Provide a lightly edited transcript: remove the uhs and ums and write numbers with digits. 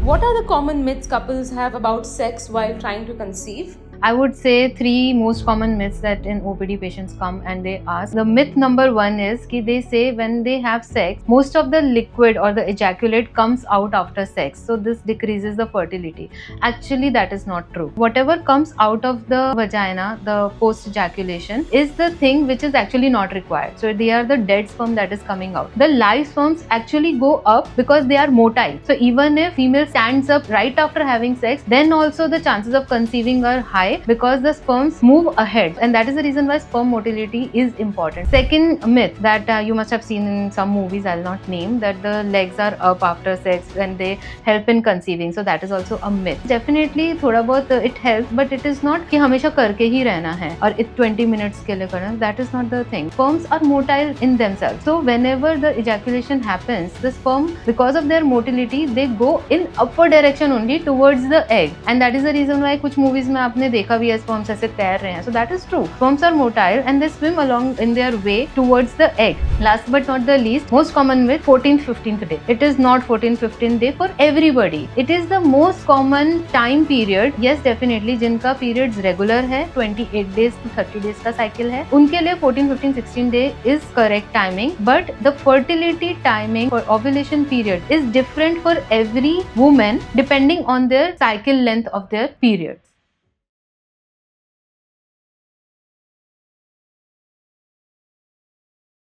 What are the common myths couples have about sex while trying to conceive? I would say 3 most common myths that in OPD patients come and they ask. The myth number 1 is कि they say when they have sex, most of the liquid or the ejaculate comes out after sex. So this decreases the fertility. Actually, that is not true. Whatever comes out of the vagina, the post ejaculation, is the thing which is actually not required. So they are the dead sperm that is coming out. The live sperms actually go up because they are motile. So even if female stands up right after having sex, then also the chances of conceiving are high because the sperms move ahead, and that is the reason why sperm motility is important. Second myth that you must have seen in some movies, I'll not name, that the legs are up after sex and they help in conceiving. So that is also a myth. Definitely थोड़ा बहुत it helps, but it is not कि हमेशा करके ही रहना है और 20 minutes के लिए करना. That is not the thing. Sperms are motile in themselves. So whenever the ejaculation happens, the sperm, because of their motility, they go in upward direction only towards the egg, and that is the reason why कुछ movies में आपने देखा भी है sperms ऐसे तैर रहे हैं. So that is true. Sperms are motile and they swim along in their way towards the egg. Last but not the least, most common myth, 14th 15th day. It is not 14th 15th day for everybody. It is the most common time period. Yes, definitely जिनका periods regular है, 28 days to 30 days का cycle है, उनके लिए 14 15 16 day is correct timing. But the fertility timing for ovulation period is different for every woman depending on their cycle length of their periods.